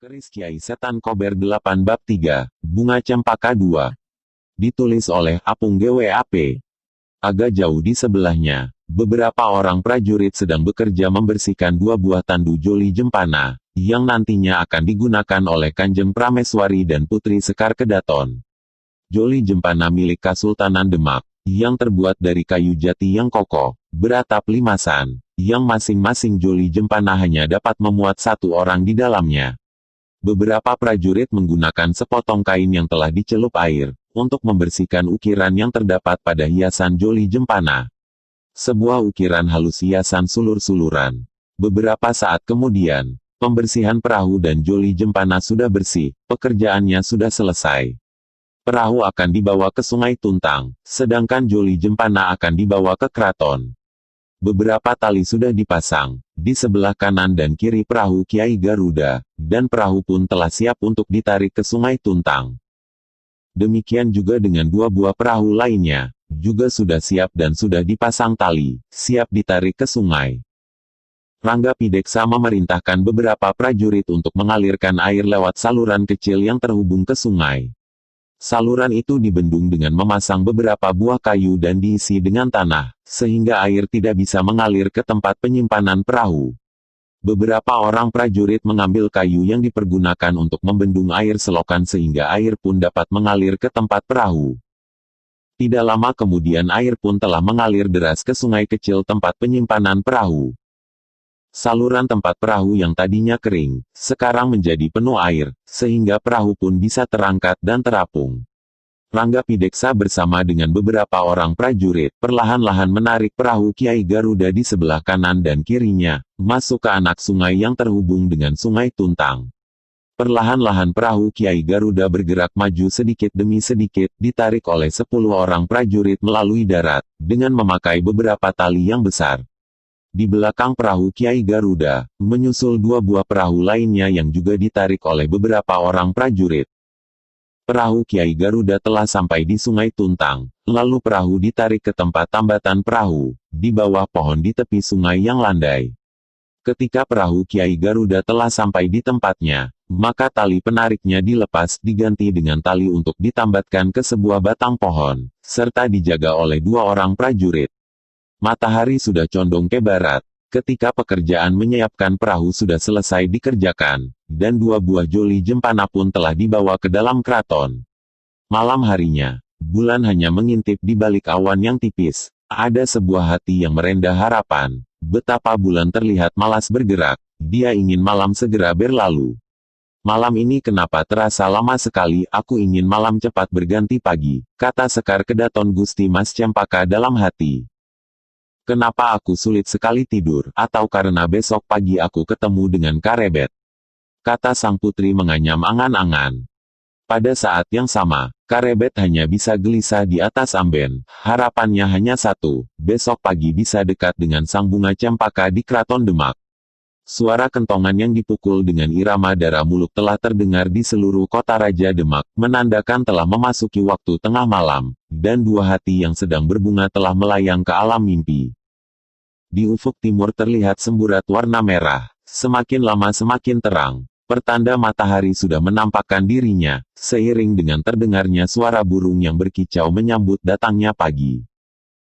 Keris Kiai Setan Kober 8 Bab 3, Bunga Cempaka 2. Ditulis oleh Apung GWAP. Agak jauh di sebelahnya, beberapa orang prajurit sedang bekerja membersihkan dua buah tandu Joli Jempana, yang nantinya akan digunakan oleh Kanjeng Prameswari dan Putri Sekar Kedaton. Joli Jempana milik Kasultanan Demak, yang terbuat dari kayu jati yang kokoh, beratap limasan, yang masing-masing Joli Jempana hanya dapat memuat satu orang di dalamnya. Beberapa prajurit menggunakan sepotong kain yang telah dicelup air, untuk membersihkan ukiran yang terdapat pada hiasan Joli Jempana. Sebuah ukiran halus hiasan sulur-suluran. Beberapa saat kemudian, pembersihan perahu dan Joli Jempana sudah bersih, pekerjaannya sudah selesai. Perahu akan dibawa ke Sungai Tuntang, sedangkan Joli Jempana akan dibawa ke keraton. Beberapa tali sudah dipasang, di sebelah kanan dan kiri perahu Kiai Garuda, dan perahu pun telah siap untuk ditarik ke Sungai Tuntang. Demikian juga dengan dua buah perahu lainnya, juga sudah siap dan sudah dipasang tali, siap ditarik ke sungai. Rangga Pideksa memerintahkan beberapa prajurit untuk mengalirkan air lewat saluran kecil yang terhubung ke sungai. Saluran itu dibendung dengan memasang beberapa buah kayu dan diisi dengan tanah, sehingga air tidak bisa mengalir ke tempat penyimpanan perahu. Beberapa orang prajurit mengambil kayu yang dipergunakan untuk membendung air selokan sehingga air pun dapat mengalir ke tempat perahu. Tidak lama kemudian air pun telah mengalir deras ke sungai kecil tempat penyimpanan perahu. Saluran tempat perahu yang tadinya kering, sekarang menjadi penuh air, sehingga perahu pun bisa terangkat dan terapung. Rangga Pideksa bersama dengan beberapa orang prajurit, perlahan-lahan menarik perahu Kiai Garuda di sebelah kanan dan kirinya, masuk ke anak sungai yang terhubung dengan Sungai Tuntang. Perlahan-lahan perahu Kiai Garuda bergerak maju sedikit demi sedikit, ditarik oleh 10 orang prajurit melalui darat, dengan memakai beberapa tali yang besar. Di belakang perahu Kiai Garuda, menyusul dua buah perahu lainnya yang juga ditarik oleh beberapa orang prajurit. Perahu Kiai Garuda telah sampai di Sungai Tuntang, lalu perahu ditarik ke tempat tambatan perahu, di bawah pohon di tepi sungai yang landai. Ketika perahu Kiai Garuda telah sampai di tempatnya, maka tali penariknya dilepas diganti dengan tali untuk ditambatkan ke sebuah batang pohon, serta dijaga oleh dua orang prajurit. Matahari sudah condong ke barat, ketika pekerjaan menyiapkan perahu sudah selesai dikerjakan, dan dua buah Joli Jempana pun telah dibawa ke dalam keraton. Malam harinya, bulan hanya mengintip di balik awan yang tipis. Ada sebuah hati yang merendah harapan. Betapa bulan terlihat malas bergerak, dia ingin malam segera berlalu. Malam ini kenapa terasa lama sekali, aku ingin malam cepat berganti pagi, kata Sekar Kedaton Gusti Mas Cempaka dalam hati. Kenapa aku sulit sekali tidur, atau karena besok pagi aku ketemu dengan Karebet? Kata sang putri menganyam angan-angan. Pada saat yang sama, Karebet hanya bisa gelisah di atas amben, harapannya hanya satu, besok pagi bisa dekat dengan sang bunga cempaka di Keraton Demak. Suara kentongan yang dipukul dengan irama dara muluk telah terdengar di seluruh kota Raja Demak, menandakan telah memasuki waktu tengah malam, dan dua hati yang sedang berbunga telah melayang ke alam mimpi. Di ufuk timur terlihat semburat warna merah, semakin lama semakin terang, pertanda matahari sudah menampakkan dirinya, seiring dengan terdengarnya suara burung yang berkicau menyambut datangnya pagi.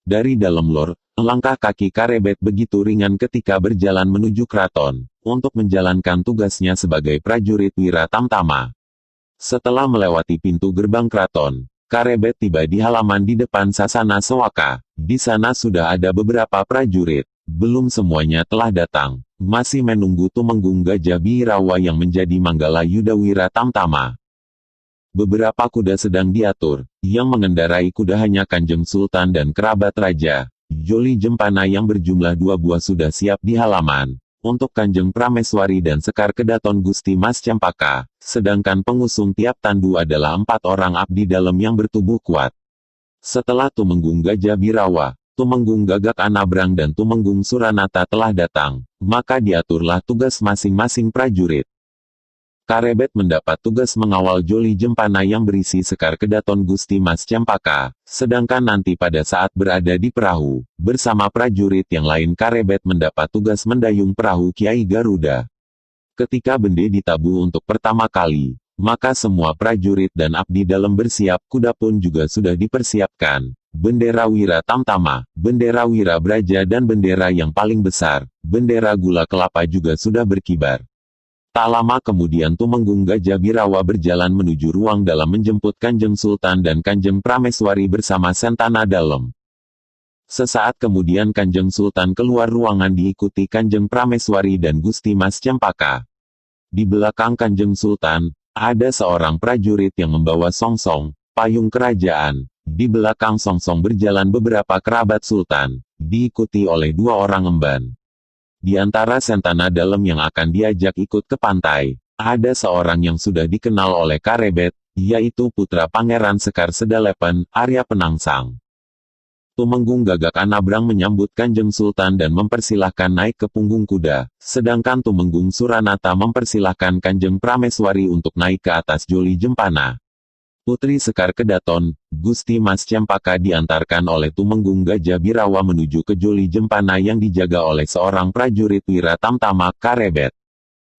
Dari dalam lor, langkah kaki Karebet begitu ringan ketika berjalan menuju keraton, untuk menjalankan tugasnya sebagai prajurit Wira Tamtama. Setelah melewati pintu gerbang keraton, Karebet tiba di halaman di depan Sasana Sewaka. Di sana sudah ada beberapa prajurit. Belum semuanya telah datang, masih menunggu Tumenggung Gajah Birawa yang menjadi Manggala Yuda Wira Tamtama. Beberapa kuda sedang diatur, yang mengendarai kuda hanya Kanjeng Sultan dan kerabat raja. Joli Jempana yang berjumlah 2 buah sudah siap di halaman, untuk Kanjeng Prameswari dan Sekar Kedaton Gusti Mas Cempaka, sedangkan pengusung tiap tandu adalah 4 orang abdi dalam yang bertubuh kuat. Setelah Tumenggung Gajah Birawa, Tumenggung Gagak Anabrang dan Tumenggung Suranata telah datang, maka diaturlah tugas masing-masing prajurit. Karebet mendapat tugas mengawal Joli Jempana yang berisi Sekar Kedaton Gusti Mas Cempaka, sedangkan nanti pada saat berada di perahu, bersama prajurit yang lain Karebet mendapat tugas mendayung perahu Kiai Garuda. Ketika bende ditabuh untuk pertama kali, maka semua prajurit dan abdi dalam bersiap, kuda pun juga sudah dipersiapkan. Bendera Wira Tamtama, bendera Wira Braja dan bendera yang paling besar, bendera Gula Kelapa juga sudah berkibar. Tak lama kemudian Tumenggung Gajah Birawa berjalan menuju ruang dalam menjemput Kanjeng Sultan dan Kanjeng Prameswari bersama Sentana Dalem. Sesaat kemudian Kanjeng Sultan keluar ruangan diikuti Kanjeng Prameswari dan Gusti Mas Cempaka. Di belakang Kanjeng Sultan, ada seorang prajurit yang membawa songsong, payung kerajaan. Di belakang songsong berjalan beberapa kerabat Sultan, diikuti oleh 2 orang emban. Di antara Sentana Dalem yang akan diajak ikut ke pantai, ada seorang yang sudah dikenal oleh Karebet, yaitu putra Pangeran Sekar Sedalepen, Arya Penangsang. Tumenggung Gagak Anabrang menyambut Kanjeng Sultan dan mempersilahkan naik ke punggung kuda, sedangkan Tumenggung Suranata mempersilahkan Kanjeng Prameswari untuk naik ke atas Joli Jempana. Putri Sekar Kedaton, Gusti Mas Cempaka diantarkan oleh Tumenggung Gajah Birawa menuju ke Joli Jempana yang dijaga oleh seorang prajurit Wira Tamtama, Karebet.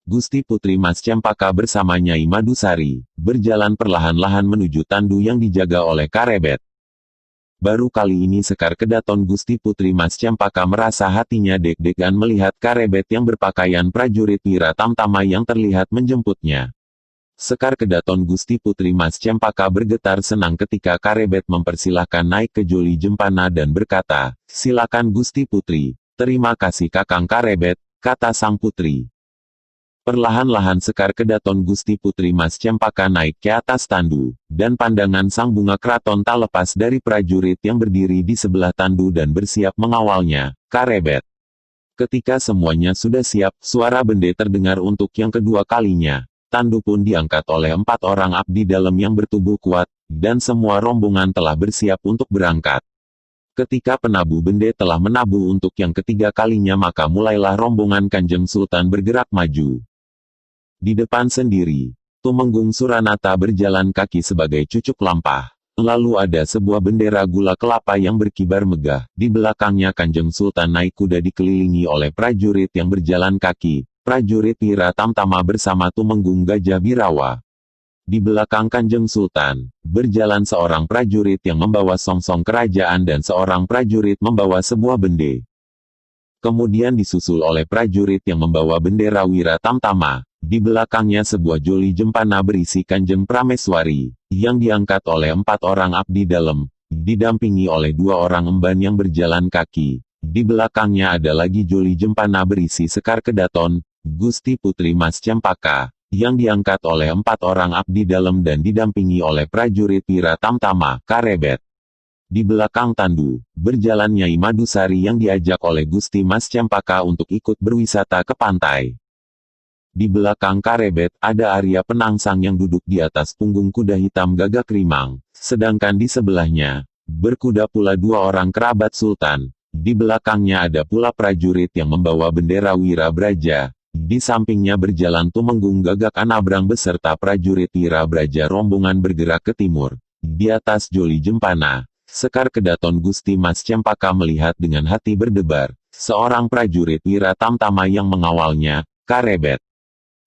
Gusti Putri Mas Cempaka bersama Nyai Madusari, berjalan perlahan-lahan menuju tandu yang dijaga oleh Karebet. Baru kali ini Sekar Kedaton Gusti Putri Mas Cempaka merasa hatinya deg-degan melihat Karebet yang berpakaian prajurit Wira Tamtama yang terlihat menjemputnya. Sekar Kedaton Gusti Putri Mas Cempaka bergetar senang ketika Karebet mempersilahkan naik ke Joli Jempana dan berkata, "Silakan Gusti Putri." "Terima kasih Kakang Karebet," kata sang putri. Perlahan-lahan Sekar Kedaton Gusti Putri Mas Cempaka naik ke atas tandu, dan pandangan sang bunga keraton tak lepas dari prajurit yang berdiri di sebelah tandu dan bersiap mengawalnya, Karebet. Ketika semuanya sudah siap, suara bende terdengar untuk yang kedua kalinya. Tandu pun diangkat oleh 4 orang abdi dalam yang bertubuh kuat, dan semua rombongan telah bersiap untuk berangkat. Ketika penabuh bende telah menabuh untuk yang ketiga kalinya maka mulailah rombongan Kanjeng Sultan bergerak maju. Di depan sendiri, Tumenggung Suranata berjalan kaki sebagai cucuk lampah. Lalu ada sebuah bendera Gula Kelapa yang berkibar megah, di belakangnya Kanjeng Sultan naik kuda dikelilingi oleh prajurit yang berjalan kaki. Prajurit Wira Tamtama bersama Tumenggung Gajah Birawa. Di belakang Kanjeng Sultan, berjalan seorang prajurit yang membawa songsong kerajaan dan seorang prajurit membawa sebuah bende. Kemudian disusul oleh prajurit yang membawa bendera Wira Tamtama. Di belakangnya sebuah Joli Jempana berisi Kanjeng Prameswari, yang diangkat oleh 4 orang abdi dalam, didampingi oleh 2 orang emban yang berjalan kaki. Di belakangnya ada lagi Joli Jempana berisi Sekar Kedaton, Gusti Putri Mas Cempaka, yang diangkat oleh 4 orang abdi dalam dan didampingi oleh prajurit Wira Tamtama, Karebet. Di belakang tandu, berjalan Nyai Madusari yang diajak oleh Gusti Mas Cempaka untuk ikut berwisata ke pantai. Di belakang Karebet, ada Arya Penangsang yang duduk di atas punggung kuda hitam gagak rimang, sedangkan di sebelahnya, berkuda pula 2 orang kerabat Sultan. Di belakangnya ada pula prajurit yang membawa bendera Wira Braja. Di sampingnya berjalan Tumenggung Gagak Anabrang beserta prajurit Wira Braja rombongan bergerak ke timur. Di atas Joli Jempana, Sekar Kedaton Gusti Mas Cempaka melihat dengan hati berdebar, seorang prajurit Wira Tamtama yang mengawalnya, Karebet.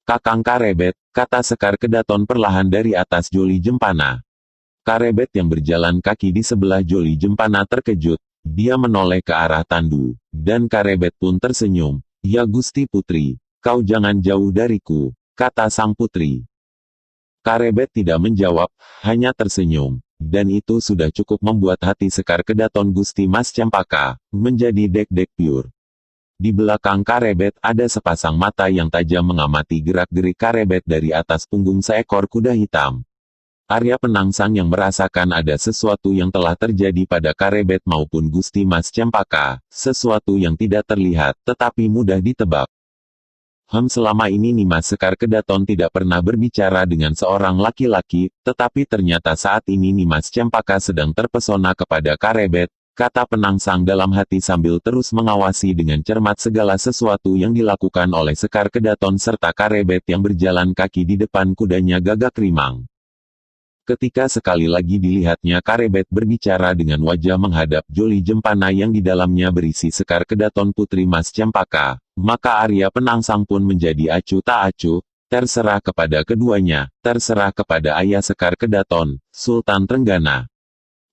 "Kakang Karebet," kata Sekar Kedaton perlahan dari atas Joli Jempana. Karebet yang berjalan kaki di sebelah Joli Jempana terkejut. Dia menoleh ke arah tandu, dan Karebet pun tersenyum. "Ya Gusti Putri, kau jangan jauh dariku," kata sang putri. Karebet tidak menjawab, hanya tersenyum, dan itu sudah cukup membuat hati Sekar Kedaton Gusti Mas Cempaka menjadi deg-deg piur. Di belakang Karebet ada sepasang mata yang tajam mengamati gerak-gerik Karebet dari atas punggung seekor kuda hitam. Arya Penangsang yang merasakan ada sesuatu yang telah terjadi pada Karebet maupun Gusti Mas Cempaka, sesuatu yang tidak terlihat, tetapi mudah ditebak. Selama ini Nimas Sekar Kedaton tidak pernah berbicara dengan seorang laki-laki, tetapi ternyata saat ini Nimas Cempaka sedang terpesona kepada Karebet, kata Penangsang dalam hati sambil terus mengawasi dengan cermat segala sesuatu yang dilakukan oleh Sekar Kedaton serta Karebet yang berjalan kaki di depan kudanya gagak rimang. Ketika sekali lagi dilihatnya Karebet berbicara dengan wajah menghadap Joli Jempana yang di dalamnya berisi Sekar Kedaton Putri Mas Cempaka, Maka Arya Penangsang pun menjadi acuh tak acuh, terserah kepada keduanya, terserah kepada Ayah Sekar Kedaton, Sultan Trenggana.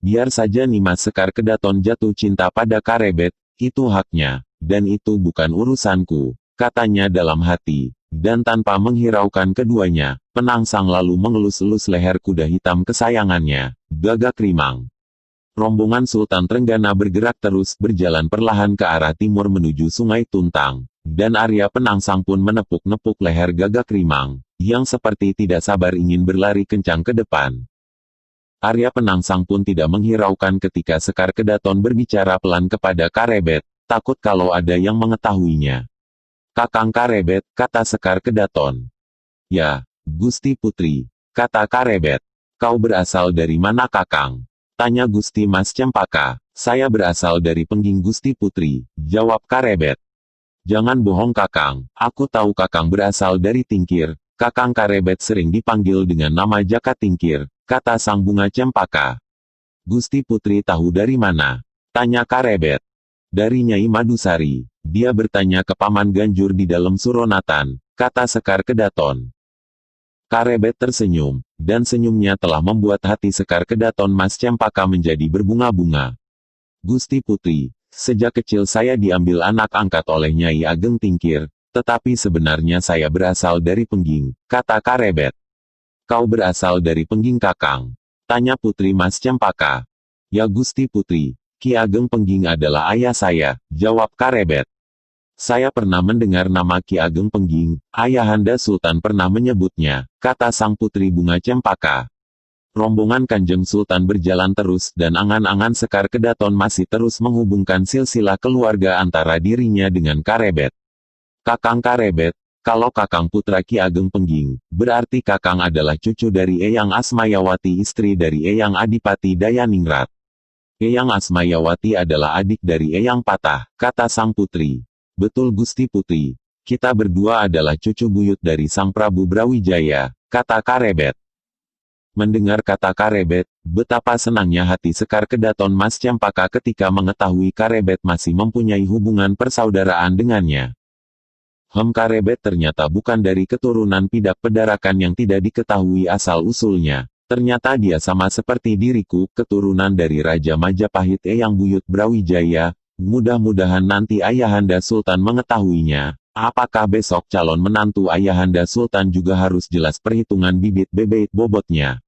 Biar saja Nimas Sekar Kedaton jatuh cinta pada Karebet, itu haknya, dan itu bukan urusanku, katanya dalam hati. Dan tanpa menghiraukan keduanya, Penangsang lalu mengelus-elus leher kuda hitam kesayangannya, Gagak Rimang. Rombongan Sultan Trenggana bergerak terus berjalan perlahan ke arah timur menuju Sungai Tuntang. Dan Arya Penangsang pun menepuk-nepuk leher Gagak Rimang, yang seperti tidak sabar ingin berlari kencang ke depan. Arya Penangsang pun tidak menghiraukan ketika Sekar Kedaton berbicara pelan kepada Karebet, takut kalau ada yang mengetahuinya. Kakang Karebet, kata Sekar Kedaton. Ya, Gusti Putri, kata Karebet. Kau berasal dari mana Kakang? Tanya Gusti Mas Cempaka. Saya berasal dari Pengging Gusti Putri, jawab Karebet. Jangan bohong Kakang, aku tahu Kakang berasal dari Tingkir. Kakang Karebet sering dipanggil dengan nama Jaka Tingkir, kata Sang Bunga Cempaka. Gusti Putri tahu dari mana? Tanya Karebet. Dari Nyai Madusari. Dia bertanya ke Paman Ganjur di dalam Suronatan, kata Sekar Kedaton. Karebet tersenyum, dan senyumnya telah membuat hati Sekar Kedaton Mas Cempaka menjadi berbunga-bunga. Gusti Putri, sejak kecil saya diambil anak angkat oleh Nyai Ageng Tingkir, tetapi sebenarnya saya berasal dari Pengging, kata Karebet. Kau berasal dari Pengging Kakang? Tanya Putri Mas Cempaka. Ya Gusti Putri, Ki Ageng Pengging adalah ayah saya, jawab Karebet. Saya pernah mendengar nama Ki Ageng Pengging, Ayahanda Sultan pernah menyebutnya, kata Sang Putri Bunga Cempaka. Rombongan Kanjeng Sultan berjalan terus dan angan-angan Sekar Kedaton masih terus menghubungkan silsilah keluarga antara dirinya dengan Karebet. Kakang Karebet, kalau Kakang putra Ki Ageng Pengging, berarti Kakang adalah cucu dari Eyang Asmayawati istri dari Eyang Adipati Dayaningrat. Eyang Asmayawati adalah adik dari Eyang Patah, kata Sang Putri. Betul Gusti Putri, kita berdua adalah cucu buyut dari Sang Prabu Brawijaya, kata Karebet. Mendengar kata Karebet, betapa senangnya hati Sekar Kedaton Mas Cempaka ketika mengetahui Karebet masih mempunyai hubungan persaudaraan dengannya. Karebet ternyata bukan dari keturunan Pidak Pedarakan yang tidak diketahui asal-usulnya. Ternyata dia sama seperti diriku, keturunan dari Raja Majapahit Eyang Buyut Brawijaya. Mudah-mudahan nanti Ayahanda Sultan mengetahuinya. Apakah besok calon menantu Ayahanda Sultan juga harus jelas perhitungan bibit bebek bobotnya?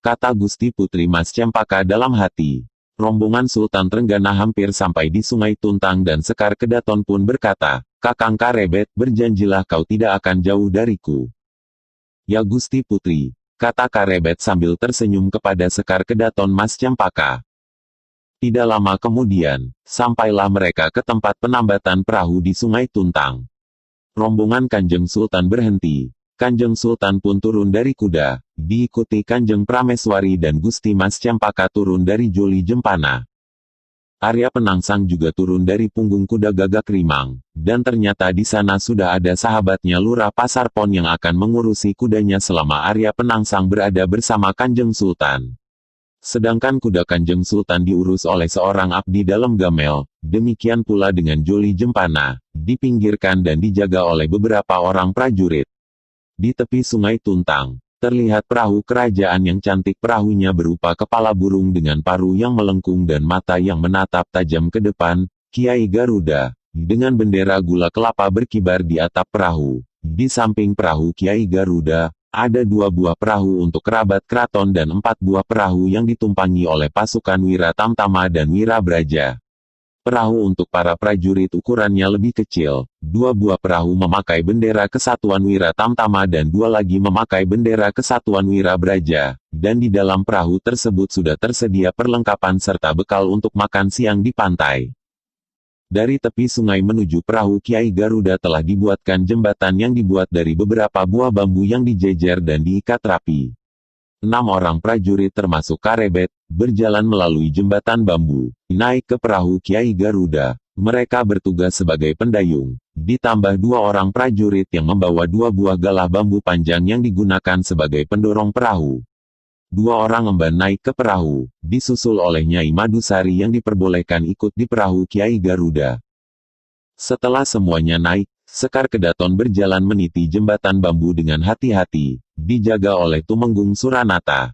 Kata Gusti Putri Mas Cempaka dalam hati. Rombongan Sultan Trenggana hampir sampai di Sungai Tuntang dan Sekar Kedaton pun berkata, Kakang Karebet, berjanjilah kau tidak akan jauh dariku. Ya Gusti Putri, kata Karebet sambil tersenyum kepada Sekar Kedaton Mas Cempaka. Tidak lama kemudian, sampailah mereka ke tempat penambatan perahu di Sungai Tuntang. Rombongan Kanjeng Sultan berhenti. Kanjeng Sultan pun turun dari kuda, diikuti Kanjeng Prameswari dan Gusti Mas Cempaka turun dari Joli Jempana. Arya Penangsang juga turun dari punggung kuda Gagak Rimang, dan ternyata di sana sudah ada sahabatnya Lurah Pasarpon yang akan mengurusi kudanya selama Arya Penangsang berada bersama Kanjeng Sultan. Sedangkan kuda Kanjeng Sultan diurus oleh seorang abdi dalam gamel, demikian pula dengan Joli Jempana, dipinggirkan dan dijaga oleh beberapa orang prajurit. Di tepi Sungai Tuntang, terlihat perahu kerajaan yang cantik. Perahunya berupa kepala burung dengan paruh yang melengkung dan mata yang menatap tajam ke depan, Kiai Garuda, dengan bendera gula kelapa berkibar di atap perahu. Di samping perahu Kiai Garuda, ada 2 buah perahu untuk kerabat keraton dan 4 buah perahu yang ditumpangi oleh pasukan Wira Tamtama dan Wira Braja. Perahu untuk para prajurit ukurannya lebih kecil. 2 buah perahu memakai bendera Kesatuan Wira Tamtama dan 2 lagi memakai bendera Kesatuan Wira Braja. Dan di dalam perahu tersebut sudah tersedia perlengkapan serta bekal untuk makan siang di pantai. Dari tepi sungai menuju perahu Kiai Garuda telah dibuatkan jembatan yang dibuat dari beberapa buah bambu yang dijejer dan diikat rapi. 6 orang prajurit termasuk Karebet, berjalan melalui jembatan bambu, naik ke perahu Kiai Garuda. Mereka bertugas sebagai pendayung, ditambah 2 orang prajurit yang membawa 2 buah galah bambu panjang yang digunakan sebagai pendorong perahu. 2 orang emban naik ke perahu, disusul oleh Nyai Madusari yang diperbolehkan ikut di perahu Kiai Garuda. Setelah semuanya naik, Sekar Kedaton berjalan meniti jembatan bambu dengan hati-hati, dijaga oleh Tumenggung Suranata.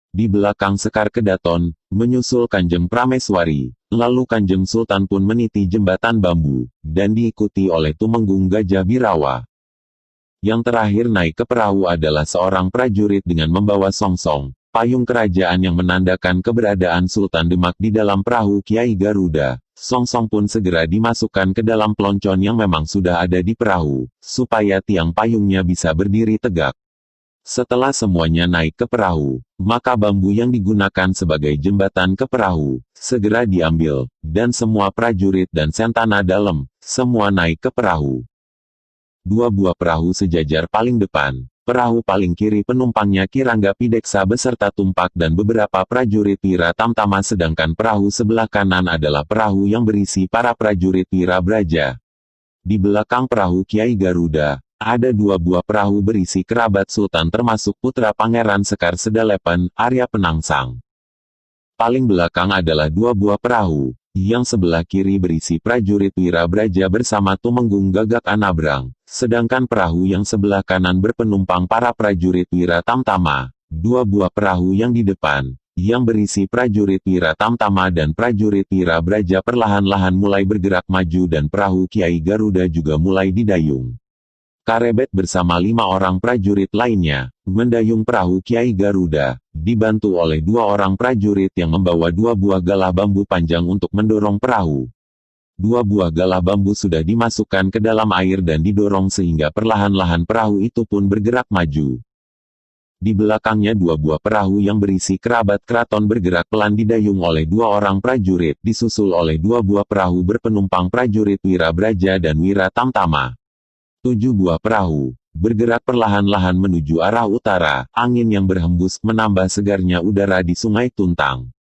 Di belakang Sekar Kedaton, menyusul Kanjeng Prameswari, lalu Kanjeng Sultan pun meniti jembatan bambu, dan diikuti oleh Tumenggung Gajah Birawa. Yang terakhir naik ke perahu adalah seorang prajurit dengan membawa songsong, payung kerajaan yang menandakan keberadaan Sultan Demak di dalam perahu Kiai Garuda. Songsong pun segera dimasukkan ke dalam peloncon yang memang sudah ada di perahu, supaya tiang payungnya bisa berdiri tegak. Setelah semuanya naik ke perahu, maka bambu yang digunakan sebagai jembatan ke perahu, segera diambil, dan semua prajurit dan sentana dalam, semua naik ke perahu. Dua buah perahu sejajar paling depan, perahu paling kiri penumpangnya Kirangga Pideksa beserta tumpak dan beberapa prajurit Wira Tamtama, sedangkan perahu sebelah kanan adalah perahu yang berisi para prajurit Wira Braja. Di belakang perahu Kiai Garuda, ada dua buah perahu berisi kerabat Sultan termasuk putra Pangeran Sekar Sedalepan, Arya Penangsang. Paling belakang adalah dua buah perahu, yang sebelah kiri berisi prajurit Wira Braja bersama Tumenggung Gagak Anabrang, sedangkan perahu yang sebelah kanan berpenumpang para prajurit Wira Tamtama. Dua buah perahu yang di depan, yang berisi prajurit Wira Tamtama dan prajurit Wira Braja perlahan-lahan mulai bergerak maju dan perahu Kiai Garuda juga mulai didayung. Karebet bersama 5 orang prajurit lainnya, mendayung perahu Kiai Garuda, dibantu oleh 2 orang prajurit yang membawa 2 buah galah bambu panjang untuk mendorong perahu. 2 buah galah bambu sudah dimasukkan ke dalam air dan didorong sehingga perlahan-lahan perahu itu pun bergerak maju. Di belakangnya 2 buah perahu yang berisi kerabat keraton bergerak pelan didayung oleh 2 orang prajurit, disusul oleh 2 buah perahu berpenumpang prajurit Wira Braja dan Wira Tamtama. 7 buah perahu bergerak perlahan-lahan menuju arah utara, angin yang berhembus menambah segarnya udara di Sungai Tuntang.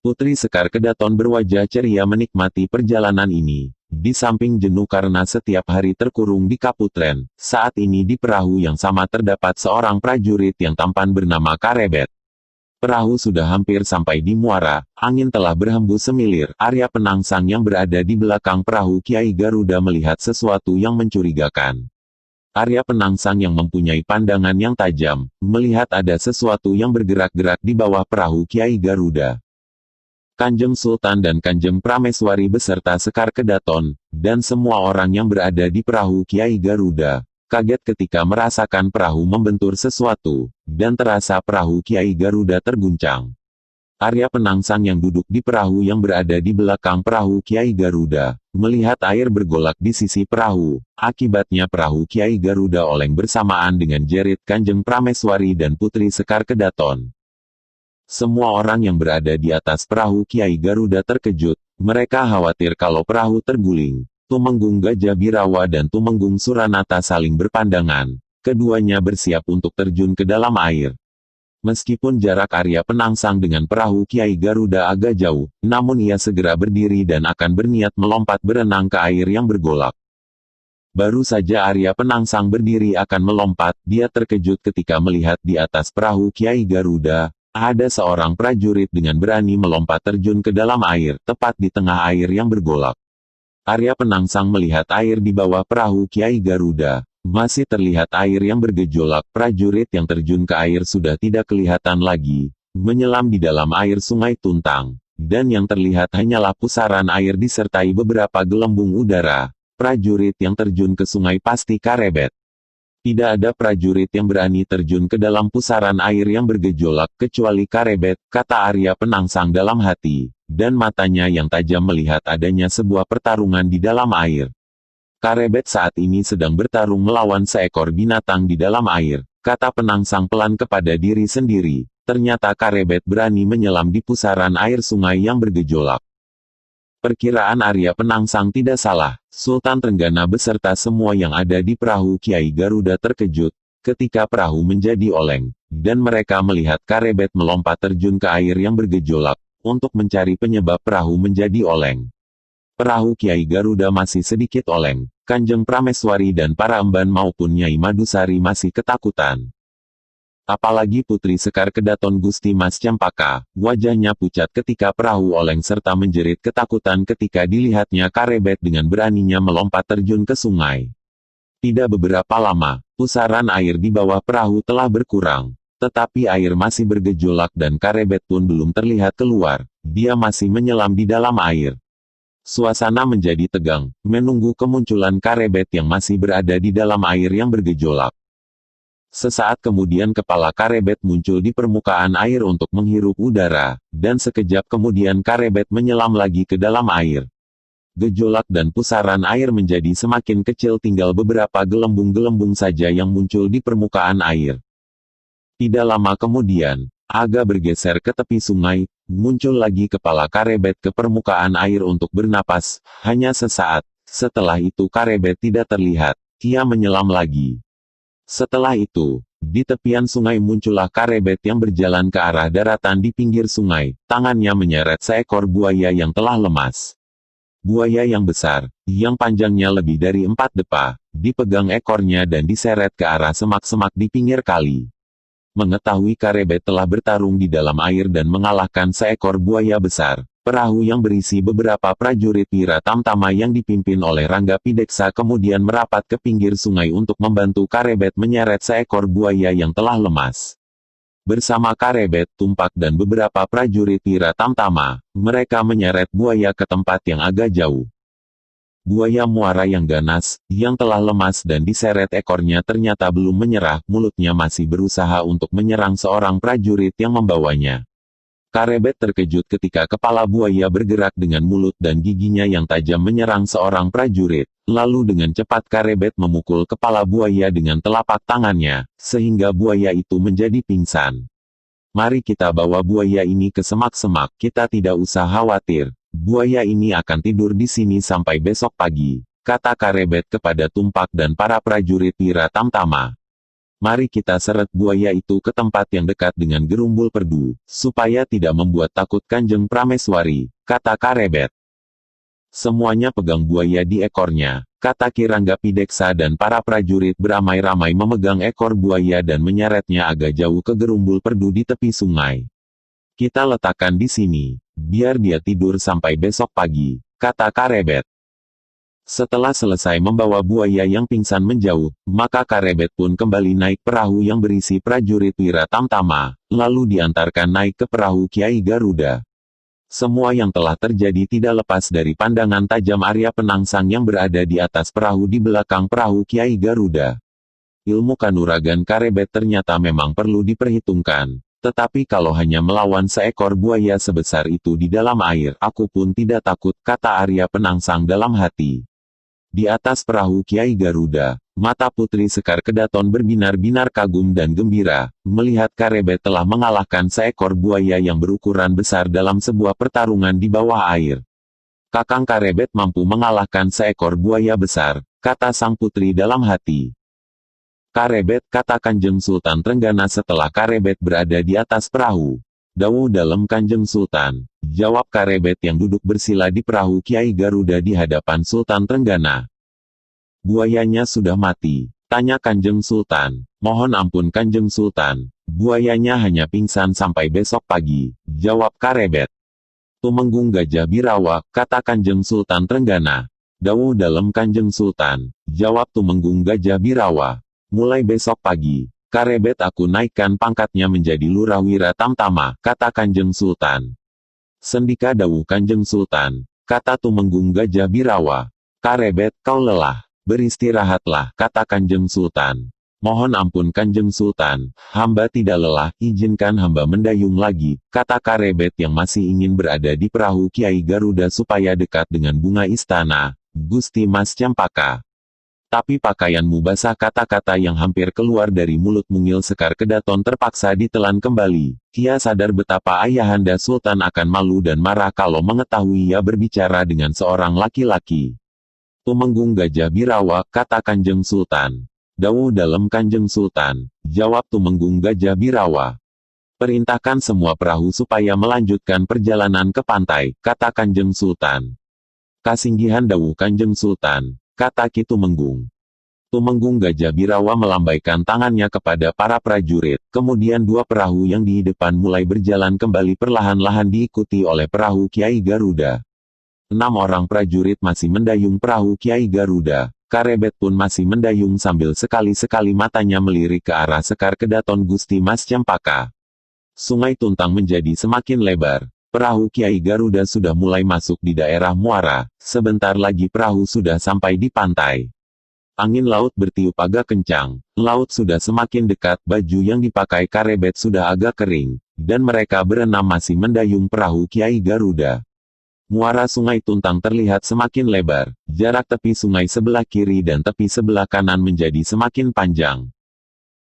Putri Sekar Kedaton berwajah ceria menikmati perjalanan ini. Di samping jenuh karena setiap hari terkurung di Kaputren, saat ini di perahu yang sama terdapat seorang prajurit yang tampan bernama Karebet. Perahu sudah hampir sampai di muara, angin telah berhembus semilir. Arya Penangsang yang berada di belakang perahu Kiai Garuda melihat sesuatu yang mencurigakan. Arya Penangsang yang mempunyai pandangan yang tajam, melihat ada sesuatu yang bergerak-gerak di bawah perahu Kiai Garuda. Kanjeng Sultan dan Kanjeng Prameswari beserta Sekar Kedaton, dan semua orang yang berada di perahu Kiai Garuda, kaget ketika merasakan perahu membentur sesuatu, dan terasa perahu Kiai Garuda terguncang. Arya Penangsang yang duduk di perahu yang berada di belakang perahu Kiai Garuda, melihat air bergolak di sisi perahu, akibatnya perahu Kiai Garuda oleng bersamaan dengan jerit Kanjeng Prameswari dan Putri Sekar Kedaton. Semua orang yang berada di atas perahu Kiai Garuda terkejut, mereka khawatir kalau perahu terguling. Tumenggung Gajah Birawa dan Tumenggung Suranata saling berpandangan, keduanya bersiap untuk terjun ke dalam air. Meskipun jarak Arya Penangsang dengan perahu Kiai Garuda agak jauh, namun ia segera berdiri dan akan berniat melompat berenang ke air yang bergolak. Baru saja Arya Penangsang berdiri akan melompat, dia terkejut ketika melihat di atas perahu Kiai Garuda, ada seorang prajurit dengan berani melompat terjun ke dalam air, tepat di tengah air yang bergolak. Arya Penangsang melihat air di bawah perahu Kiai Garuda. Masih terlihat air yang bergejolak, prajurit yang terjun ke air sudah tidak kelihatan lagi, menyelam di dalam air Sungai Tuntang, dan yang terlihat hanyalah pusaran air disertai beberapa gelembung udara. Prajurit yang terjun ke sungai pasti Karebet. Tidak ada prajurit yang berani terjun ke dalam pusaran air yang bergejolak kecuali Karebet, kata Arya Penangsang dalam hati, dan matanya yang tajam melihat adanya sebuah pertarungan di dalam air. Karebet saat ini sedang bertarung melawan seekor binatang di dalam air, kata Penangsang pelan kepada diri sendiri. Ternyata Karebet berani menyelam di pusaran air sungai yang bergejolak. Perkiraan Arya Penangsang tidak salah, Sultan Trenggana beserta semua yang ada di perahu Kiai Garuda terkejut, ketika perahu menjadi oleng, dan mereka melihat Karebet melompat terjun ke air yang bergejolak, untuk mencari penyebab perahu menjadi oleng. Perahu Kiai Garuda masih sedikit oleng, Kanjeng Prameswari dan para emban maupun Nyai Madusari masih ketakutan. Apalagi Putri Sekar Kedaton Gusti Mas Cempaka, wajahnya pucat ketika perahu oleng serta menjerit ketakutan ketika dilihatnya Karebet dengan beraninya melompat terjun ke sungai. Tidak beberapa lama, pusaran air di bawah perahu telah berkurang. Tetapi air masih bergejolak dan Karebet pun belum terlihat keluar, dia masih menyelam di dalam air. Suasana menjadi tegang, menunggu kemunculan Karebet yang masih berada di dalam air yang bergejolak. Sesaat kemudian kepala Karebet muncul di permukaan air untuk menghirup udara, dan sekejap kemudian Karebet menyelam lagi ke dalam air. Gejolak dan pusaran air menjadi semakin kecil, tinggal beberapa gelembung-gelembung saja yang muncul di permukaan air. Tidak lama kemudian, agak bergeser ke tepi sungai, muncul lagi kepala Karebet ke permukaan air untuk bernapas, hanya sesaat. Setelah itu Karebet tidak terlihat, ia menyelam lagi. Setelah itu, di tepian sungai muncullah Karebet yang berjalan ke arah daratan di pinggir sungai, tangannya menyeret seekor buaya yang telah lemas. Buaya yang besar, yang panjangnya lebih dari 4 depa, dipegang ekornya dan diseret ke arah semak-semak di pinggir kali. Mengetahui Karebet telah bertarung di dalam air dan mengalahkan seekor buaya besar, perahu yang berisi beberapa prajurit Wira Tamtama yang dipimpin oleh Rangga Pideksa kemudian merapat ke pinggir sungai untuk membantu Karebet menyeret seekor buaya yang telah lemas. Bersama Karebet, Tumpak dan beberapa prajurit Wira Tamtama, mereka menyeret buaya ke tempat yang agak jauh. Buaya muara yang ganas, yang telah lemas dan diseret ekornya ternyata belum menyerah, mulutnya masih berusaha untuk menyerang seorang prajurit yang membawanya. Karebet terkejut ketika kepala buaya bergerak dengan mulut dan giginya yang tajam menyerang seorang prajurit, lalu dengan cepat Karebet memukul kepala buaya dengan telapak tangannya, sehingga buaya itu menjadi pingsan. Mari kita bawa buaya ini ke semak-semak, kita tidak usah khawatir. Buaya ini akan tidur di sini sampai besok pagi, kata Karebet kepada Tumpak dan para prajurit Wira Tamtama. Mari kita seret buaya itu ke tempat yang dekat dengan Gerumbul Perdu, supaya tidak membuat takut Kanjeng Prameswari, kata Karebet. Semuanya pegang buaya di ekornya, kata Ki Rangga Pideksa dan para prajurit beramai-ramai memegang ekor buaya dan menyeretnya agak jauh ke Gerumbul Perdu di tepi sungai. Kita letakkan di sini, biar dia tidur sampai besok pagi, kata Karebet. Setelah selesai membawa buaya yang pingsan menjauh, maka Karebet pun kembali naik perahu yang berisi prajurit Wira Tamtama, lalu diantarkan naik ke perahu Kiai Garuda. Semua yang telah terjadi tidak lepas dari pandangan tajam Arya Penangsang yang berada di atas perahu di belakang perahu Kiai Garuda. Ilmu kanuragan Karebet ternyata memang perlu diperhitungkan. Tetapi kalau hanya melawan seekor buaya sebesar itu di dalam air, aku pun tidak takut, kata Arya Penangsang dalam hati. Di atas perahu Kiai Garuda, mata Putri Sekar Kedaton berbinar-binar kagum dan gembira, melihat Karebet telah mengalahkan seekor buaya yang berukuran besar dalam sebuah pertarungan di bawah air. Kakang Karebet mampu mengalahkan seekor buaya besar, kata sang putri dalam hati. Karebet, kata Kanjeng Sultan Trenggana setelah Karebet berada di atas perahu. Dawuh dalam Kanjeng Sultan, jawab Karebet yang duduk bersila di perahu Kiai Garuda di hadapan Sultan Trenggana. Buayanya sudah mati, tanya Kanjeng Sultan. Mohon ampun Kanjeng Sultan, buayanya hanya pingsan sampai besok pagi, jawab Karebet. Tumenggung Gajah Birawa, kata Kanjeng Sultan Trenggana. Dawuh dalam Kanjeng Sultan, jawab Tumenggung Gajah Birawa. Mulai besok pagi, Karebet aku naikkan pangkatnya menjadi Lurah Wira Tamtama, kata Kanjeng Sultan. Sendika dawuh Kanjeng Sultan, kata Tumenggung Gajah Birawa. Karebet, kau lelah, beristirahatlah, kata Kanjeng Sultan. Mohon ampun Kanjeng Sultan, hamba tidak lelah, izinkan hamba mendayung lagi, kata Karebet yang masih ingin berada di perahu Kiai Garuda supaya dekat dengan bunga istana, Gusti Mas Cempaka. Tapi pakaianmu basah, kata-kata yang hampir keluar dari mulut Mungil Sekar Kedaton terpaksa ditelan kembali. Ia sadar betapa ayahanda Sultan akan malu dan marah kalau mengetahui ia berbicara dengan seorang laki-laki. Tumenggung Gajah Birawa, kata Kanjeng Sultan. Dawuh dalam Kanjeng Sultan, jawab Tumenggung Gajah Birawa. Perintahkan semua perahu supaya melanjutkan perjalanan ke pantai, kata Kanjeng Sultan. Kasinggihan dawuh Kanjeng Sultan, kata Ki Tumenggung. Tumenggung Gajah Birawa melambaikan tangannya kepada para prajurit, kemudian dua perahu yang di depan mulai berjalan kembali perlahan-lahan diikuti oleh perahu Kiai Garuda. 6 orang prajurit masih mendayung perahu Kiai Garuda. Karebet pun masih mendayung sambil sekali-sekali matanya melirik ke arah Sekar Kedaton Gusti Mas Cempaka. Sungai Tuntang menjadi semakin lebar. Perahu Kiai Garuda sudah mulai masuk di daerah muara. Sebentar lagi perahu sudah sampai di pantai. Angin laut bertiup agak kencang. Laut sudah semakin dekat, baju yang dipakai Karebet sudah agak kering, dan mereka berenam masih mendayung perahu Kiai Garuda. Muara Sungai Tuntang terlihat semakin lebar. Jarak tepi sungai sebelah kiri dan tepi sebelah kanan menjadi semakin panjang.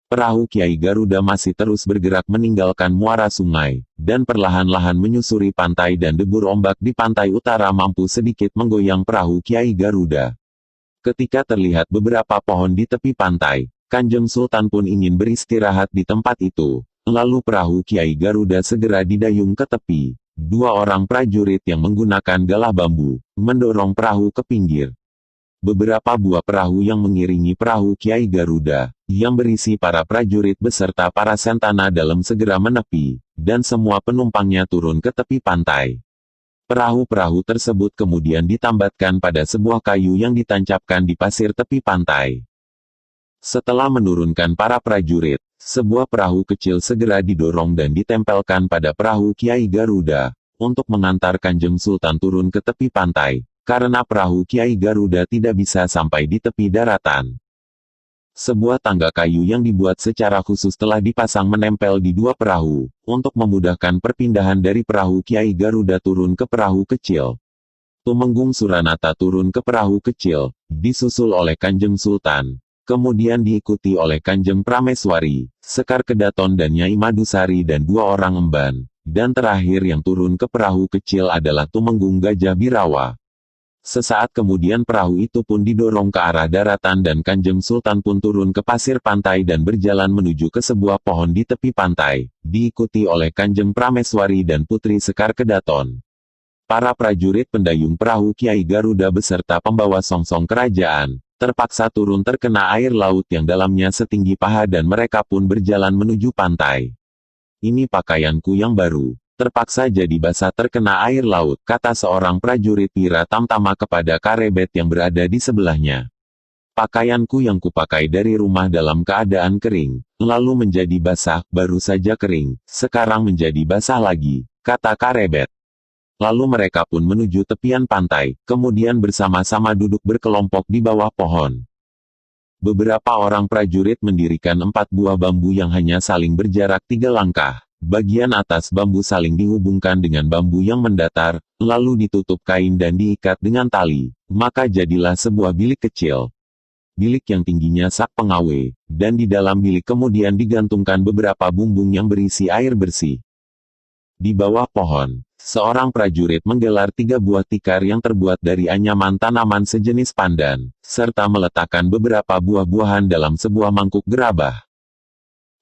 Perahu Kiai Garuda masih terus bergerak meninggalkan muara sungai, dan perlahan-lahan menyusuri pantai dan debur ombak di pantai utara mampu sedikit menggoyang perahu Kiai Garuda. Ketika terlihat beberapa pohon di tepi pantai, Kanjeng Sultan pun ingin beristirahat di tempat itu. Lalu perahu Kiai Garuda segera didayung ke tepi. Dua orang prajurit yang menggunakan galah bambu, mendorong perahu ke pinggir. Beberapa buah perahu yang mengiringi perahu Kiai Garuda, yang berisi para prajurit beserta para sentana dalam segera menepi, dan semua penumpangnya turun ke tepi pantai. Perahu-perahu tersebut kemudian ditambatkan pada sebuah kayu yang ditancapkan di pasir tepi pantai. Setelah menurunkan para prajurit, sebuah perahu kecil segera didorong dan ditempelkan pada perahu Kiai Garuda, untuk mengantar Kanjeng Sultan turun ke tepi pantai, karena perahu Kiai Garuda tidak bisa sampai di tepi daratan. Sebuah tangga kayu yang dibuat secara khusus telah dipasang menempel di dua perahu, untuk memudahkan perpindahan dari perahu Kiai Garuda turun ke perahu kecil. Tumenggung Suranata turun ke perahu kecil, disusul oleh Kanjeng Sultan, kemudian diikuti oleh Kanjeng Prameswari, Sekar Kedaton dan Nyai Madusari dan dua orang emban, dan terakhir yang turun ke perahu kecil adalah Tumenggung Gajah Birawa. Sesaat kemudian perahu itu pun didorong ke arah daratan dan Kanjeng Sultan pun turun ke pasir pantai dan berjalan menuju ke sebuah pohon di tepi pantai, diikuti oleh Kanjeng Prameswari dan Putri Sekar Kedaton. Para prajurit pendayung perahu Kiai Garuda beserta pembawa songsong kerajaan, terpaksa turun terkena air laut yang dalamnya setinggi paha dan mereka pun berjalan menuju pantai. "Ini pakaianku yang baru. Terpaksa jadi basah terkena air laut," kata seorang prajurit Wira Tamtama kepada Karebet yang berada di sebelahnya. "Pakaianku yang kupakai dari rumah dalam keadaan kering, lalu menjadi basah, baru saja kering, sekarang menjadi basah lagi," kata Karebet. Lalu mereka pun menuju tepian pantai, kemudian bersama-sama duduk berkelompok di bawah pohon. Beberapa orang prajurit mendirikan 4 buah bambu yang hanya saling berjarak 3 langkah. Bagian atas bambu saling dihubungkan dengan bambu yang mendatar, lalu ditutup kain dan diikat dengan tali, maka jadilah sebuah bilik kecil. Bilik yang tingginya sak pengawe, dan di dalam bilik kemudian digantungkan beberapa bumbung yang berisi air bersih. Di bawah pohon, seorang prajurit menggelar 3 buah tikar yang terbuat dari anyaman tanaman sejenis pandan, serta meletakkan beberapa buah-buahan dalam sebuah mangkuk gerabah.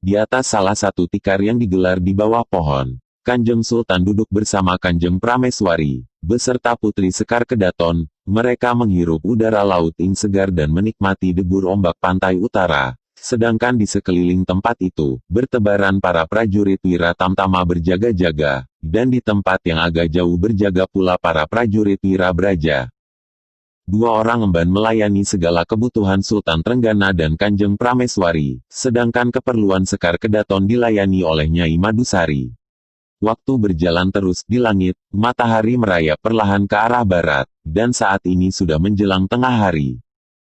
Di atas salah satu tikar yang digelar di bawah pohon, Kanjeng Sultan duduk bersama Kanjeng Prameswari, beserta Putri Sekar Kedaton. Mereka menghirup udara laut yang segar dan menikmati debur ombak pantai utara. Sedangkan di sekeliling tempat itu, bertebaran para prajurit Wira Tamtama berjaga-jaga, dan di tempat yang agak jauh berjaga pula para prajurit Wira Braja. 2 orang emban melayani segala kebutuhan Sultan Trenggana dan Kanjeng Prameswari, sedangkan keperluan Sekar Kedaton dilayani oleh Nyai Madusari. Waktu berjalan terus di langit, matahari merayap perlahan ke arah barat, dan saat ini sudah menjelang tengah hari.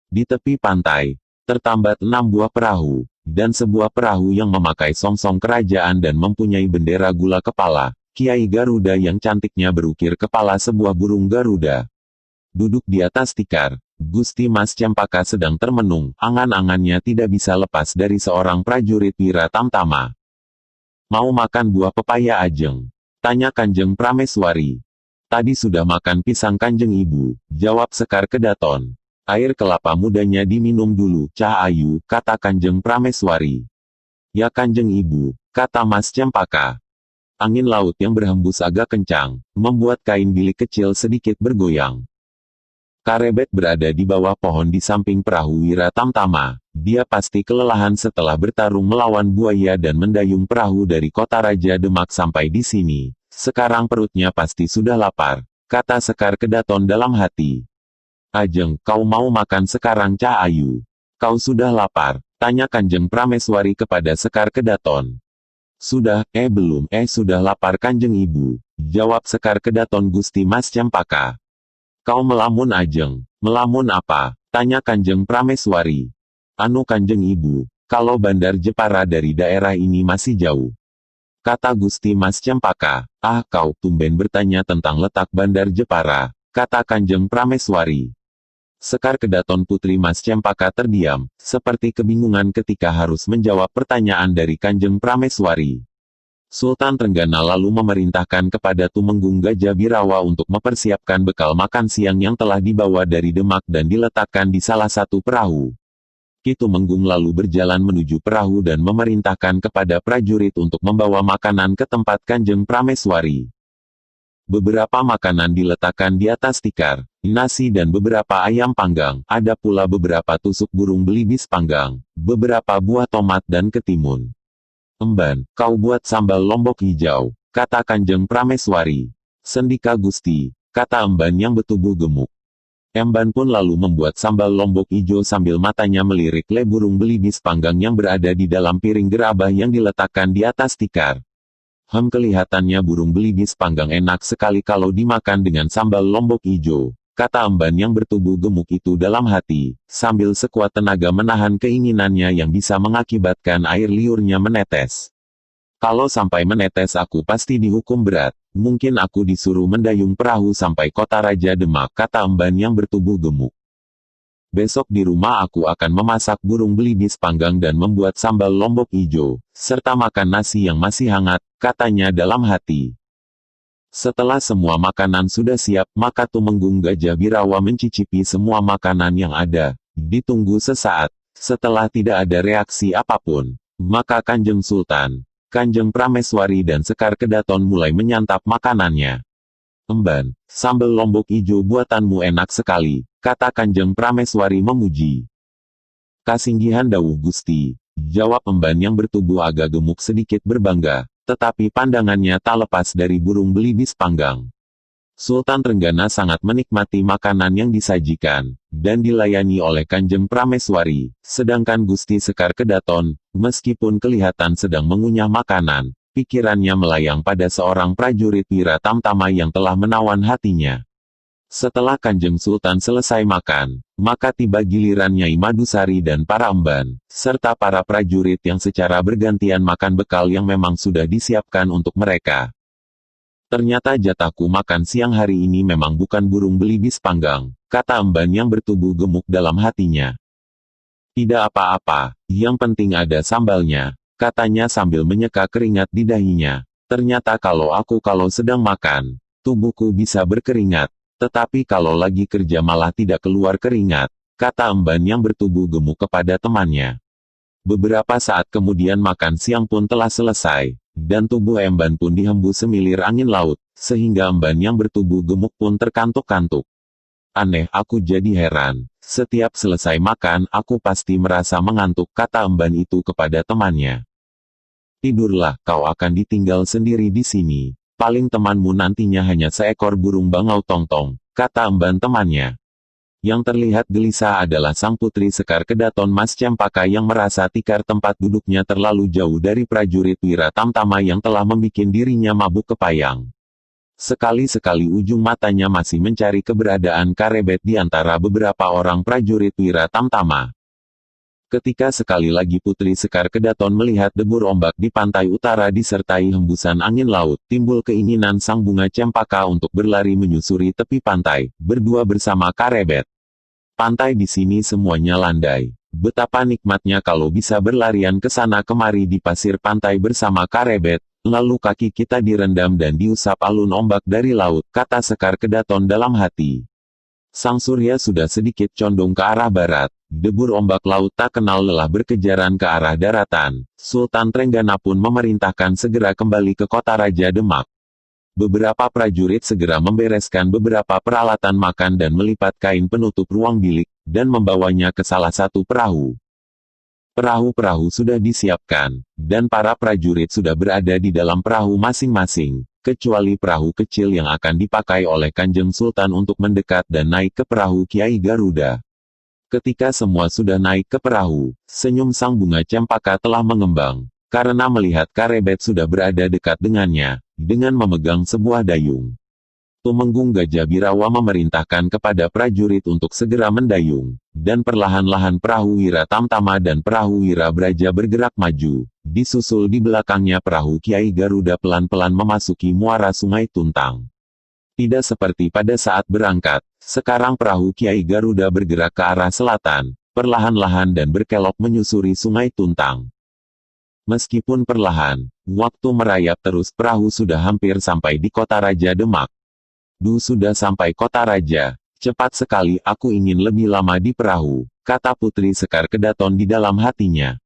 Di tepi pantai, tertambat 6 buah perahu, dan sebuah perahu yang memakai songsong kerajaan dan mempunyai bendera gula kepala, Kiai Garuda yang cantiknya berukir kepala sebuah burung Garuda. Duduk di atas tikar, Gusti Mas Cempaka sedang termenung, angan-angannya tidak bisa lepas dari seorang prajurit Wira Tamtama. "Mau makan buah pepaya ajeng?" tanya Kanjeng Prameswari. "Tadi sudah makan pisang Kanjeng Ibu," jawab Sekar Kedaton. "Air kelapa mudanya diminum dulu, Cah Ayu," kata Kanjeng Prameswari. "Ya Kanjeng Ibu," kata Mas Cempaka. Angin laut yang berhembus agak kencang, membuat kain bilik kecil sedikit bergoyang. Karebet berada di bawah pohon di samping perahu Wira Tamtama. Dia pasti kelelahan setelah bertarung melawan buaya dan mendayung perahu dari kota Raja Demak sampai di sini. Sekarang perutnya pasti sudah lapar, kata Sekar Kedaton dalam hati. Ajeng, kau mau makan sekarang Cah Ayu? Kau sudah lapar? Tanya Kanjeng Prameswari kepada Sekar Kedaton. Sudah, belum, sudah lapar Kanjeng Ibu. Jawab Sekar Kedaton Gusti Mas Cempaka. Kau melamun Ajeng. Melamun apa? Tanya Kanjeng Prameswari. Anu Kanjeng Ibu, kalau Bandar Jepara dari daerah ini masih jauh. Kata Gusti Mas Cempaka. Ah kau tumben bertanya tentang letak Bandar Jepara, kata Kanjeng Prameswari. Sekar Kedaton Putri Mas Cempaka terdiam, seperti kebingungan ketika harus menjawab pertanyaan dari Kanjeng Prameswari. Sultan Trenggana lalu memerintahkan kepada Tumenggung Gajah Birawa untuk mempersiapkan bekal makan siang yang telah dibawa dari Demak dan diletakkan di salah satu perahu. Ki Tumenggung lalu berjalan menuju perahu dan memerintahkan kepada prajurit untuk membawa makanan ke tempat Kanjeng Prameswari. Beberapa makanan diletakkan di atas tikar, nasi dan beberapa ayam panggang, ada pula beberapa tusuk burung belibis panggang, beberapa buah tomat dan ketimun. Emban, kau buat sambal lombok hijau, kata Kanjeng Prameswari. Sendika Gusti, kata Emban yang bertubuh gemuk. Emban pun lalu membuat sambal lombok hijau sambil matanya melirik le burung belibis panggang yang berada di dalam piring gerabah yang diletakkan di atas tikar. Kelihatannya burung belibis panggang enak sekali kalau dimakan dengan sambal lombok hijau, kata Emban yang bertubuh gemuk itu dalam hati, sambil sekuat tenaga menahan keinginannya yang bisa mengakibatkan air liurnya menetes. Kalau sampai menetes aku pasti dihukum berat, mungkin aku disuruh mendayung perahu sampai kota Raja Demak, kata Emban yang bertubuh gemuk. Besok di rumah aku akan memasak burung belibis panggang dan membuat sambal lombok hijau, serta makan nasi yang masih hangat, katanya dalam hati. Setelah semua makanan sudah siap, maka Tumenggung Gajah Birawa mencicipi semua makanan yang ada. Ditunggu sesaat, setelah tidak ada reaksi apapun, maka Kanjeng Sultan, Kanjeng Prameswari dan Sekar Kedaton mulai menyantap makanannya. Emban, sambal lombok hijau buatanmu enak sekali, kata Kanjeng Prameswari memuji. Kasinggihan dawuh Gusti, jawab Emban yang bertubuh agak gemuk sedikit berbangga. Tetapi pandangannya tak lepas dari burung belibis panggang. Sultan Trenggana sangat menikmati makanan yang disajikan, dan dilayani oleh Kanjeng Prameswari, sedangkan Gusti Sekar Kedaton, meskipun kelihatan sedang mengunyah makanan, pikirannya melayang pada seorang prajurit Wira Tamtama yang telah menawan hatinya. Setelah Kanjeng Sultan selesai makan, maka tiba giliran Nyai Madusari dan para emban, serta para prajurit yang secara bergantian makan bekal yang memang sudah disiapkan untuk mereka. Ternyata jatahku makan siang hari ini memang bukan burung belibis panggang, kata emban yang bertubuh gemuk dalam hatinya. Tidak apa-apa, yang penting ada sambalnya, katanya sambil menyeka keringat di dahinya. Ternyata kalau sedang makan, tubuhku bisa berkeringat. Tetapi kalau lagi kerja malah tidak keluar keringat, kata emban yang bertubuh gemuk kepada temannya. Beberapa saat kemudian makan siang pun telah selesai, dan tubuh emban pun dihembus semilir angin laut, sehingga emban yang bertubuh gemuk pun terkantuk-kantuk. Aneh, aku jadi heran, setiap selesai makan aku pasti merasa mengantuk, kata emban itu kepada temannya. Tidurlah, kau akan ditinggal sendiri di sini. Paling temanmu nantinya hanya seekor burung bangau tongtong, kata emban temannya. Yang terlihat gelisah adalah sang putri Sekar Kedaton Mas Cempaka yang merasa tikar tempat duduknya terlalu jauh dari prajurit Wira Tamtama yang telah membikin dirinya mabuk kepayang. Sekali-sekali ujung matanya masih mencari keberadaan Karebet di antara beberapa orang prajurit Wira Tamtama. Ketika sekali lagi Putri Sekar Kedaton melihat debur ombak di pantai utara disertai hembusan angin laut, timbul keinginan sang bunga cempaka untuk berlari menyusuri tepi pantai, berdua bersama Karebet. Pantai di sini semuanya landai. Betapa nikmatnya kalau bisa berlarian ke sana kemari di pasir pantai bersama Karebet, lalu kaki kita direndam dan diusap alun ombak dari laut, kata Sekar Kedaton dalam hati. Sang surya sudah sedikit condong ke arah barat. Debur ombak laut tak kenal lelah berkejaran ke arah daratan. Sultan Trenggana pun memerintahkan segera kembali ke kota Raja Demak. Beberapa prajurit segera membereskan beberapa peralatan makan dan melipat kain penutup ruang bilik, dan membawanya ke salah satu perahu. Perahu-perahu sudah disiapkan, dan para prajurit sudah berada di dalam perahu masing-masing, kecuali perahu kecil yang akan dipakai oleh Kanjeng Sultan untuk mendekat dan naik ke perahu Kiai Garuda. Ketika semua sudah naik ke perahu, senyum sang bunga cempaka telah mengembang, karena melihat Karebet sudah berada dekat dengannya, dengan memegang sebuah dayung. Tumenggung Gajah Birawa memerintahkan kepada prajurit untuk segera mendayung, dan perlahan-lahan perahu Wira Tamtama dan perahu Wira Braja bergerak maju, disusul di belakangnya perahu Kiai Garuda pelan-pelan memasuki muara Sungai Tuntang. Tidak seperti pada saat berangkat, sekarang perahu Kiai Garuda bergerak ke arah selatan, perlahan-lahan dan berkelok menyusuri Sungai Tuntang. Meskipun perlahan, waktu merayap terus perahu sudah hampir sampai di kota Raja Demak. Sudah sampai kota Raja, cepat sekali aku ingin lebih lama di perahu, kata Putri Sekar Kedaton di dalam hatinya.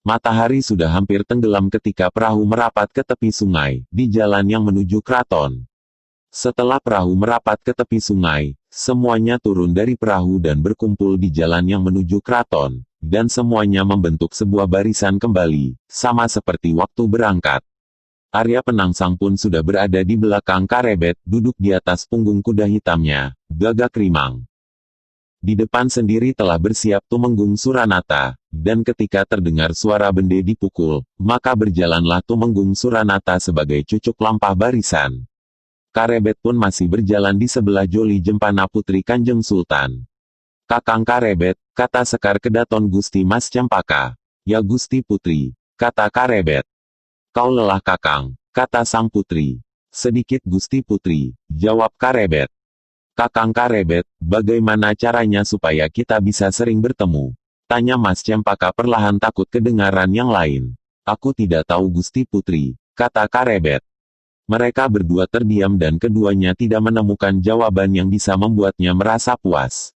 Matahari sudah hampir tenggelam ketika perahu merapat ke tepi sungai, di jalan yang menuju keraton. Setelah perahu merapat ke tepi sungai, semuanya turun dari perahu dan berkumpul di jalan yang menuju keraton. Dan semuanya membentuk sebuah barisan kembali, sama seperti waktu berangkat. Arya Penangsang pun sudah berada di belakang Karebet, duduk di atas punggung kuda hitamnya, Gagak Rimang. Di depan sendiri telah bersiap Tumenggung Suranata, dan ketika terdengar suara bende dipukul, maka berjalanlah Tumenggung Suranata sebagai cucuk lampah barisan. Karebet pun masih berjalan di sebelah Joli Jempana Putri Kanjeng Sultan. Kakang Karebet, kata Sekar Kedaton Gusti Mas Cempaka. Ya Gusti Putri, kata Karebet. Kau lelah Kakang, kata sang putri. Sedikit Gusti Putri, jawab Karebet. Kakang Karebet, bagaimana caranya supaya kita bisa sering bertemu? Tanya Mas Cempaka perlahan takut kedengaran yang lain. Aku tidak tahu Gusti Putri, kata Karebet. Mereka berdua terdiam dan keduanya tidak menemukan jawaban yang bisa membuatnya merasa puas.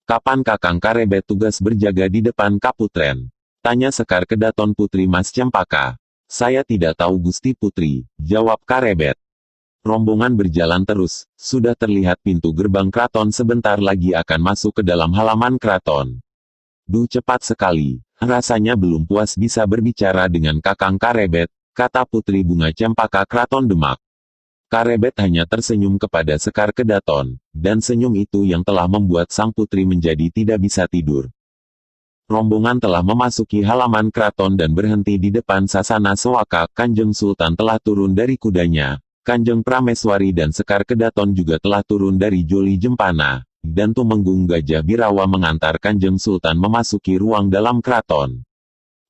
Kapan Kakang Karebet tugas berjaga di depan Kaputren? Tanya Sekar Kedaton Putri Mas Cempaka. Saya tidak tahu Gusti Putri, jawab Karebet. Rombongan berjalan terus, sudah terlihat pintu gerbang keraton sebentar lagi akan masuk ke dalam halaman keraton. Cepat sekali, rasanya belum puas bisa berbicara dengan Kakang Karebet, kata Putri Bunga Cempaka Keraton Demak. Karebet hanya tersenyum kepada Sekar Kedaton, dan senyum itu yang telah membuat sang putri menjadi tidak bisa tidur. Rombongan telah memasuki halaman keraton dan berhenti di depan Sasana Sewaka. Kanjeng Sultan telah turun dari kudanya, Kanjeng Prameswari dan Sekar Kedaton juga telah turun dari Joli Jempana, dan Tumenggung Gajah Birawa mengantar Kanjeng Sultan memasuki ruang dalam keraton.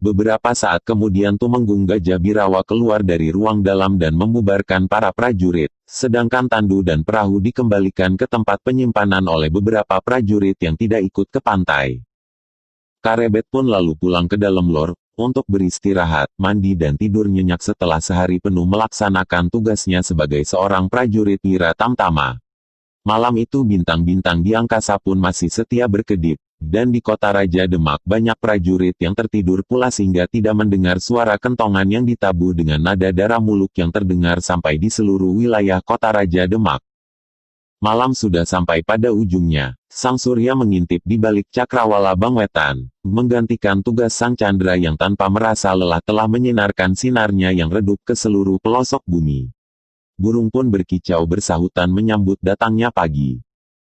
Beberapa saat kemudian Tumenggung Gajah Birawa keluar dari ruang dalam dan membubarkan para prajurit, sedangkan tandu dan perahu dikembalikan ke tempat penyimpanan oleh beberapa prajurit yang tidak ikut ke pantai. Karebet pun lalu pulang ke dalam lor, untuk beristirahat, mandi dan tidur nyenyak setelah sehari penuh melaksanakan tugasnya sebagai seorang prajurit Wira Tamtama. Malam itu bintang-bintang di angkasa pun masih setia berkedip. Dan di kota Raja Demak banyak prajurit yang tertidur pula sehingga tidak mendengar suara kentongan yang ditabuh dengan nada darah muluk yang terdengar sampai di seluruh wilayah kota Raja Demak. Malam sudah sampai pada ujungnya, Sang Surya mengintip di balik cakrawala Bangwetan, menggantikan tugas Sang Chandra yang tanpa merasa lelah telah menyinarkan sinarnya yang redup ke seluruh pelosok bumi. Burung pun berkicau bersahutan menyambut datangnya pagi.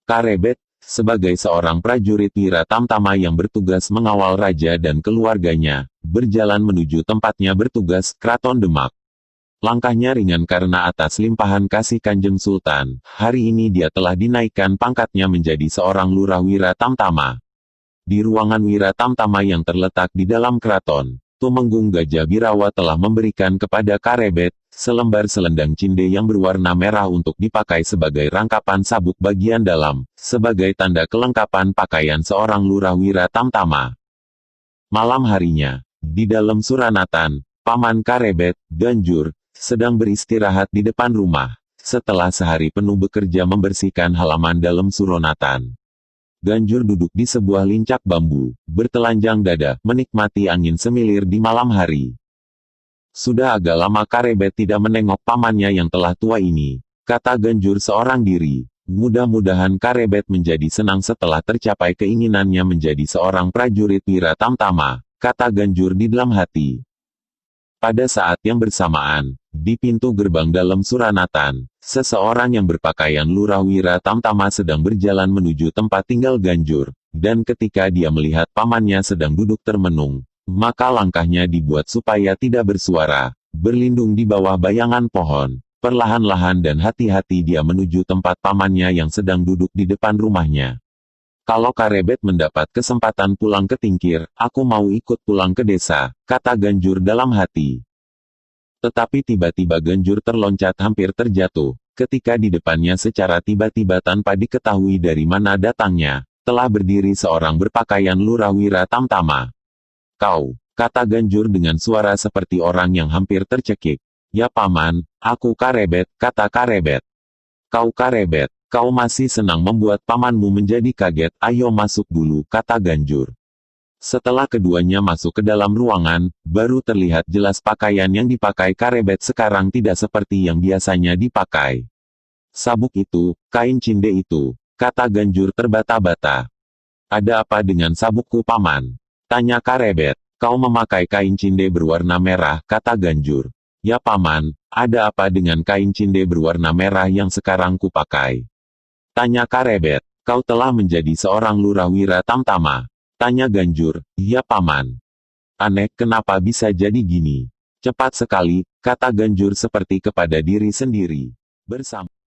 Karebet, sebagai seorang prajurit Wira Tamtama yang bertugas mengawal raja dan keluarganya, berjalan menuju tempatnya bertugas, Keraton Demak. Langkahnya ringan karena atas limpahan kasih Kanjeng Sultan, hari ini dia telah dinaikkan pangkatnya menjadi seorang lurah Wira Tamtama. Di ruangan Wira Tamtama yang terletak di dalam keraton, Tumenggung Gajah Birawa telah memberikan kepada Karebet, selembar selendang cinde yang berwarna merah untuk dipakai sebagai rangkapan sabuk bagian dalam, sebagai tanda kelengkapan pakaian seorang lurah Wira Tamtama. Malam harinya, di dalam Suranatan, Paman Karebet, Ganjur, sedang beristirahat di depan rumah, setelah sehari penuh bekerja membersihkan halaman dalam Suronatan. Ganjur duduk di sebuah lincak bambu, bertelanjang dada, menikmati angin semilir di malam hari. Sudah agak lama Karebet tidak menengok pamannya yang telah tua ini, kata Ganjur seorang diri. Mudah-mudahan Karebet menjadi senang setelah tercapai keinginannya menjadi seorang prajurit Wira Tamtama, kata Ganjur di dalam hati. Pada saat yang bersamaan, di pintu gerbang dalam Suranatan, seseorang yang berpakaian lurah Wira Tamtama sedang berjalan menuju tempat tinggal Ganjur, dan ketika dia melihat pamannya sedang duduk termenung, maka langkahnya dibuat supaya tidak bersuara, berlindung di bawah bayangan pohon. Perlahan-lahan dan hati-hati dia menuju tempat pamannya yang sedang duduk di depan rumahnya. Kalau Karebet mendapat kesempatan pulang ke Tingkir, aku mau ikut pulang ke desa, kata Ganjur dalam hati. Tetapi tiba-tiba Ganjur terloncat hampir terjatuh, ketika di depannya secara tiba-tiba tanpa diketahui dari mana datangnya, telah berdiri seorang berpakaian lurah Wira Tamtama. Kau, kata Ganjur dengan suara seperti orang yang hampir tercekik. Ya paman, aku Karebet, kata Karebet. Kau Karebet, kau masih senang membuat pamanmu menjadi kaget, ayo masuk dulu, kata Ganjur. Setelah keduanya masuk ke dalam ruangan, baru terlihat jelas pakaian yang dipakai Karebet sekarang tidak seperti yang biasanya dipakai. Sabuk itu, kain cinde itu, kata Ganjur terbata-bata. Ada apa dengan sabukku paman? Tanya Karebet. Kau memakai kain cinde berwarna merah, kata Ganjur. Ya paman, ada apa dengan kain cinde berwarna merah yang sekarang kupakai? Tanya Karebet. Kau telah menjadi seorang lurah Wira Tamtama. Tanya Ganjur. Ya paman. Aneh, kenapa bisa jadi gini? Cepat sekali, kata Ganjur seperti kepada diri sendiri. Bersama